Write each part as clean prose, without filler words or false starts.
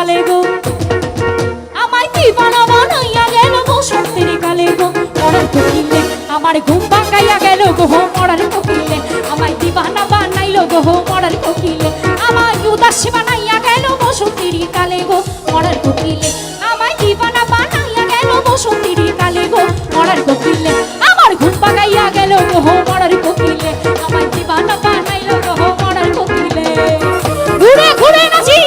কালে গো আমায় দিবানা বানাইয়া গেল বসন্তের কালে গো মরার কোকিলে আমার ঘুম ভাঙাইয়া গেল গো মরার কোকিলে আমায় দিবানা বানাইল গো মরার কোকিলে আমায় উদাসী বানাইয়া গেল বসন্তের কালে গো মরার কোকিলে আমায় দিবানা বানাইয়া গেল বসন্তের কালে গো মরার কোকিলে আমার ঘুম ভাঙাইয়া গেল গো মরার কোকিলে আমায় দিবানা বানাইল গো মরার কোকিলে ঘুরে ঘুরে নাচি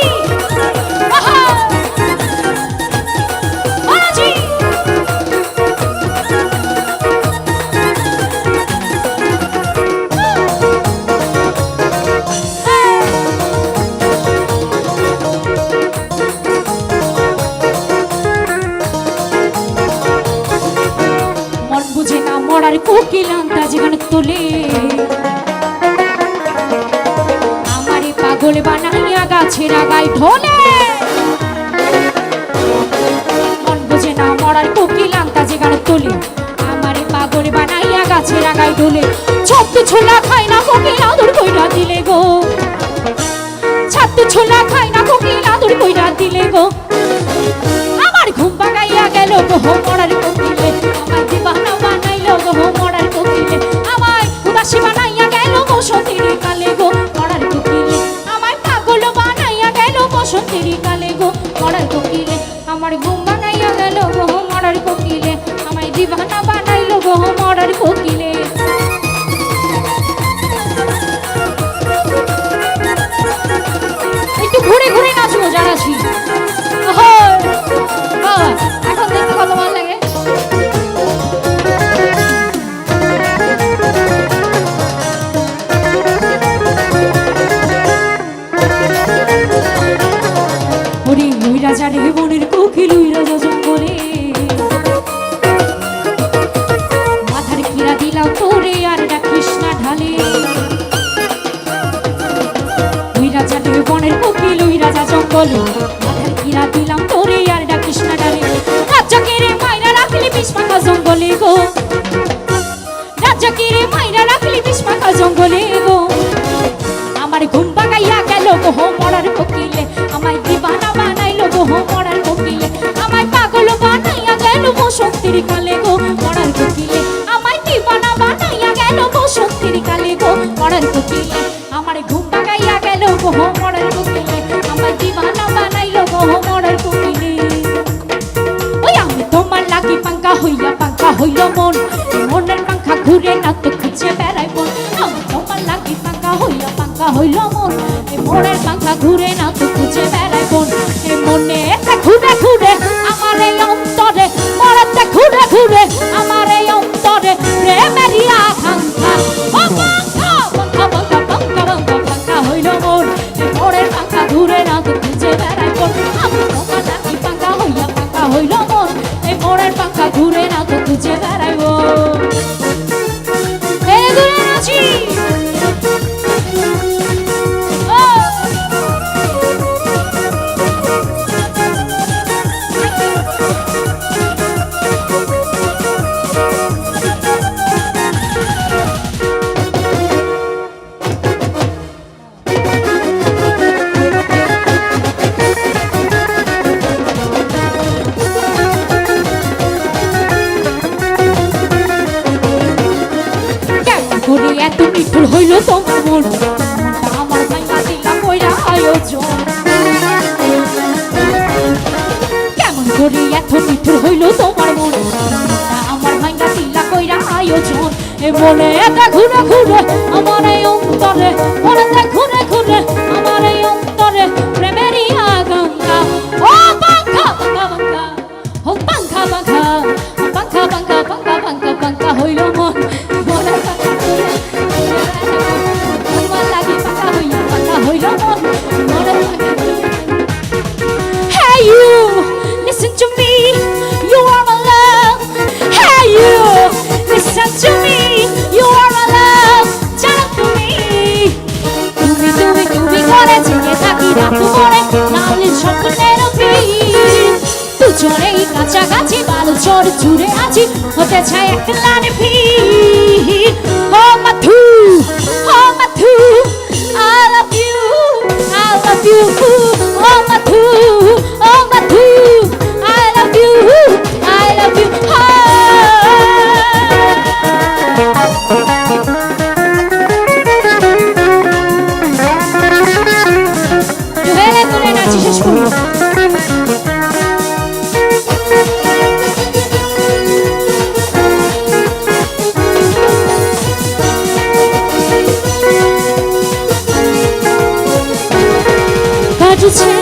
মরার কোকিল আন্দাজ গান তোলে আমারে পাগল বানাইয়া গাছের আগায় ঢোলে মন বুঝে না মরার কোকিল আন্দাজ গান তোলে আমারে পাগল বানাইয়া গাছের আগায় ঢোলে ছত্তু ছোলা খায় না কোকিল আদর কইরা দিলে গো ছত্তু ছোলা খায় না কোকিল আদর কইরা দিলে গো আমার ঘুম ভাঙাইয়া গেল গো মরার কোকিলে আমার দিবানা বানাইল গো মরার কোকিলে আমায় উদাসী বানাইয়া গেল বসন্তের কালে গো মরার কোকিলে আমায় পাগল বানাইয়া গেল বসন্তের কালে গো মরার কোকিলে আমার ঘুম ভাঙাইয়া গেল গো মরার কোকিলে আমায় দিবানা বানাইল গো মরার কোকিলে একটু ঘুরে ঘুরে নাচবো জানাচ্ছি এখন দেখতে কত ভালো লাগে ওই রাজা রে বনের কোকিল ওই রাজা জঙ্গলে মাথার কিরা দিলাম তোরে আর ডাকিস না ঢালে ওই রাজা রে বনের কোকিল ওই রাজা জঙ্গলে মাথার কিরা দিলাম তোরে আর ডাকিস না ঢালে রাজ্যকে রে মাইরা রাখলি বিষ মাখা জঙ্গলে গো রাজ্যকে রে মাইরা রাখলি বিষ মাখা জঙ্গলে গো আমার ঘুম ভাঙাইয়া গেল গো মরার কোকিলে আমায় দিবানা বানাইল গো মরার কোকিলে আমায় পাগল বানাইয়া গেল বসন্তের কালে গো মরার কোকিলে আমায় দিবানা বানাইয়া গেল বসন্তের কালে গো মরার কোকিলে আমার ঘুম ভাঙাইয়া গেল গো মরার কোকিলে আমায় দিবানা বানাইল গো মরার কোকিলে ওই আমি তোমার লাগি পাঙ্কা হইল মন মনের পাঙ্খা ঘুরে না তো খুঁজে বেড়াই মন আমি তোমার লাগি পাঙ্কা হইল মন মনের পাঙ্খা ঘুরে না তো খুঁজে বেড়াই মন মনে ঘুরে ঘুরে আমার এই অন্তরে মরতে ঘুরে ঘুরে আমার এই অন্তরে প্রেমেরই আকাঙ্ক্ষা পাঙ্কা হইল মন মনের পাঙ্খা ঘুরে না তো খুঁজে বেড়াই মন আমি তোমার লাগি পাঙ্কা হইল মন মনের পাঙ্খা ঘুরে না তো খুঁজে বেড়াইব ঘুরে নাচি এত নিঠুর হইল তোমার মন আমার ভাঙা দিলা কইরা আয়োজন কেমন করে এত নিঠুর হইল তোমার মন আমার ভাঙা দিলা কইরা আয়োজন এ মনে এটা ঘুরে ঘুরে আমার এই অন্তরে মনে ঘুরে ঘুরে আমার এই অন্তরে প্রেমেরই আকাঙ্ক্ষা ও পাঙ্খা পাঙ্খা ও পাঙ্খা পাঙ্খা পাঙ্খা পাঙ্খা পাঙ্খা পাঙ্খা পাঙ্খা হইল মন মনে Hey you, listen to me, you are my love. Hey you, listen to me, you are my love. Tell to me, তুমি করে জেগে থাকি রাত ভরে লালের স্বপ্নের ভিড় দুজনেই কাছাকাছি বালু চর জুড়ে আছি হতে চাই এক লানে ভিড় ও মাথু I love you, oh Mathu, দুহেলে তুলে নাচি শেষ করি। কাজছে